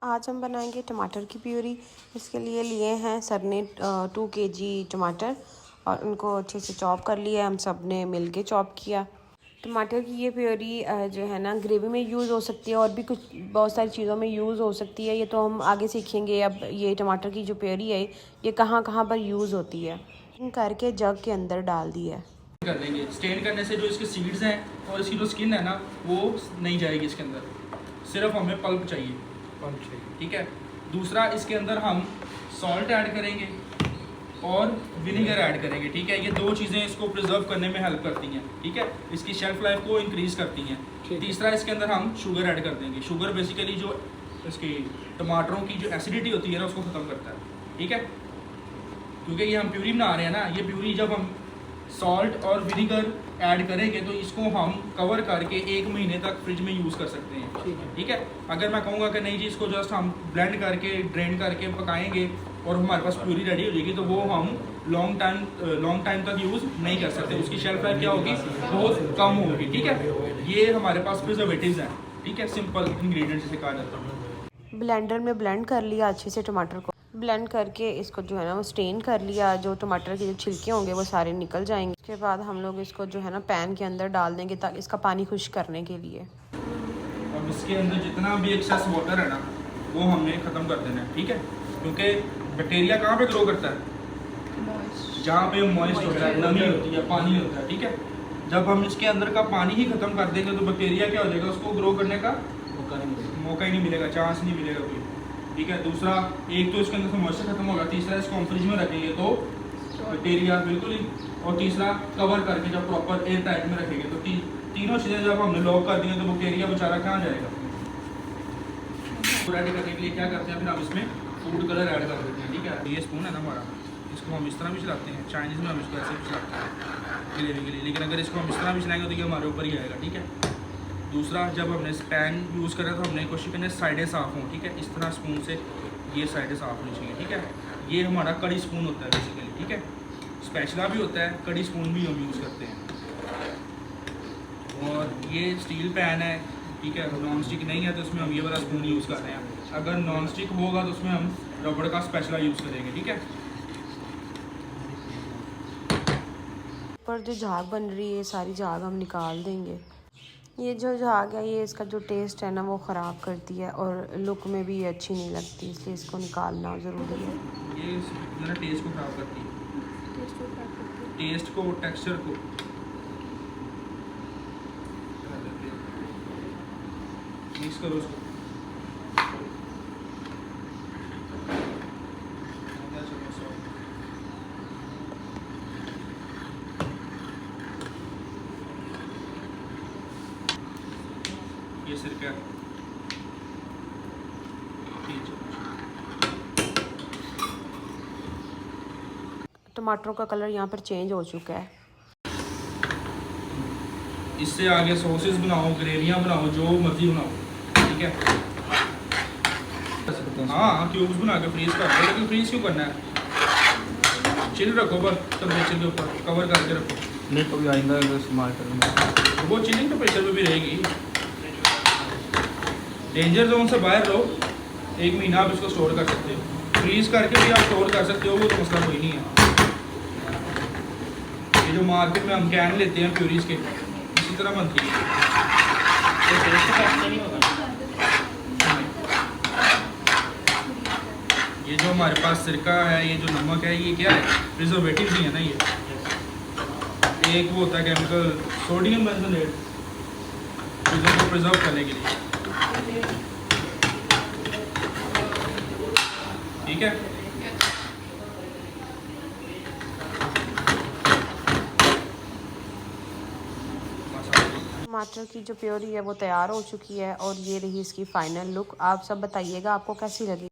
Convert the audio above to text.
आज हम बनाएंगे टमाटर की प्यूरी। इसके लिए लिए हैं सर ने 2 kg टमाटर और उनको अच्छे से चॉप कर लिया। हम सब ने मिल के चॉप किया। टमाटर की ये प्यूरी जो है ना ग्रेवी में यूज़ हो सकती है और भी कुछ बहुत सारी चीज़ों में यूज़ हो सकती है। ये तो हम आगे सीखेंगे। अब ये टमाटर की जो प्यूरी है ये कहाँ कहाँ पर यूज़ होती है करके जग के अंदर डाल दी है। कर देंगे। स्टेन करने से जो इसके सीड्स हैं और इसकी जो स्किन है ना वो नहीं जाएगी इसके अंदर, सिर्फ हमें पल्प चाहिए। ठीक है। दूसरा, इसके अंदर हम सॉल्ट ऐड करेंगे और विनेगर ऐड करेंगे। ठीक है। ये दो चीज़ें इसको प्रिजर्व करने में हेल्प करती हैं। ठीक है। इसकी शेल्फ लाइफ को इंक्रीज़ करती हैं। तीसरा, इसके अंदर हम शुगर ऐड कर देंगे। शुगर बेसिकली जो इसकी टमाटरों की जो एसिडिटी होती है ना उसको ख़त्म करता है। ठीक है। क्योंकि ये हम प्यूरी बना रहे हैं ना, ये प्यूरी जब हम सॉल्ट और विनेगर ऐड करेंगे तो इसको हम कवर करके 1 महीने तक फ्रिज में यूज़ कर सकते हैं। ठीक है। अगर मैं कहूँगा कि नहीं जी इसको जस्ट हम ब्लेंड करके ड्रेन करके पकाएंगे और हमारे पास प्यूरी रेडी हो जाएगी, तो वो हम लॉन्ग टाइम तक यूज़ नहीं कर सकते। उसकी शेल्फ लाइफ क्या होगी, बहुत कम होगी। ठीक है। ये हमारे पास प्रिजर्वेटिव्स हैं। ठीक है। सिंपल इंग्रेडिएंट्स जिसे कहा जाता है। ब्लेंडर में ब्लेंड कर लिया अच्छे से। टमाटर को ब्लेंड करके इसको जो है ना वो स्टेन कर लिया। जो टमाटर के जो छिलके होंगे वो सारे निकल जाएंगे। उसके बाद हम लोग इसको जो है ना पैन के अंदर डाल देंगे ताकि इसका पानी खुश्क करने के लिए। अब इसके अंदर जितना भी एक्सेस वाटर है ना वो हमने ख़त्म कर देना है। ठीक है। क्योंकि बैक्टीरिया कहाँ पे ग्रो करता है, जहाँ पे मॉइस्ट होता है, नमी होती है, पानी होता है। ठीक है। जब हम इसके अंदर का पानी ही ख़त्म कर देंगे तो बैक्टीरिया क्या हो जाएगा, उसको ग्रो करने का मौका ही नहीं मिलेगा, चांस नहीं मिलेगा कोई। ठीक है। दूसरा, एक तो इसके अंदर से मॉइस्चर खत्म होगा। तीसरा, इसको हम फ्रिज में रखेंगे तो बैक्टीरिया बिल्कुल ही, और तीसरा कवर करके जब प्रॉपर एयर टाइट में रखेंगे तो तीनों चीज़ें जब हमने लॉक कर दी तो बैक्टीरिया बेचारा कहाँ जाएगा। रेडी करने के लिए क्या करते हैं, फिर हम इसमें फूड कलर ऐड कर देते हैं। ठीक है। ये स्पून है ना हमारा, इसको हम इस तरह भी चलाते हैं। चाइनीज़ में हम इसको ऐसे भी चलाते हैं ग्रेवी के लिए, लेकिन अगर इसको हम इस तरह भी चलाएंगे तो ये हमारे ऊपर ही आएगा। ठीक है। दूसरा, जब हमने पैन यूज़ करा तो हमने कोशिश करनी साइडें साफ़ हों। ठीक है। इस तरह स्पून से ये साइडें साफ़ होनी चाहिए। ठीक है। ये हमारा कड़ी स्पून होता है बेसिकली। ठीक है। स्पैचुला भी होता है, कड़ी स्पून भी हम यूज़ करते हैं। और ये स्टील पैन है। ठीक है। नॉन स्टिक नहीं है तो उसमें हम ये वाला स्पून यूज़ कर रहे हैं। अगर नॉन स्टिक होगा तो उसमें हम रबड़ का स्पैचुला यूज़ करेंगे। ठीक है। पर जो झाग बन रही है सारी झाग हम निकाल देंगे। ये जो झाग है ये इसका जो टेस्ट है ना वो ख़राब करती है और लुक में भी ये अच्छी नहीं लगती, इसलिए इसको निकालना ज़रूरी है। ये टेस्ट को ख़राब करती है, टेस्ट को, टेक्सचर को। मिक्स करो उसको। ये सिरका टमाटरों का कलर यहाँ पर चेंज हो चुका है। इससे आगे सॉसेस बनाओ, ग्रेवियाँ बनाओ, जो मर्जी बनाओ। ठीक है। हाँ, क्यूब्स बना के फ्रीज कर दो। लेकिन फ्रीज क्यों करना है, चिल रखो बस टेम्परेचर के ऊपर, कवर करके रखो। नहीं कभी आइंदा इस्तेमाल करूँगा वो चिलिंग टेम्परेचर पे भी रहेगी। डेंजर जोन से बाहर रहो। 1 महीना आप इसको स्टोर कर सकते हो, फ्रीज करके भी आप स्टोर कर सकते हो, वो तो मसला कोई नहीं है। ये जो मार्केट में हम कैन लेते हैं प्यूरीज के, इसी तरह बनती है। ये जो हमारे पास सिरका है, ये जो नमक है, ये क्या है, प्रिजर्वेटिव ही है ना। ये एक वो होता है केमिकल सोडियम बेंजोनेट, चीज़ों को प्रिजर्व करने के लिए। ठीक है। टमाटर की जो प्योरी है वो तैयार हो चुकी है और ये रही इसकी फ़ाइनल लुक। आप सब बताइएगा आपको कैसी लगी।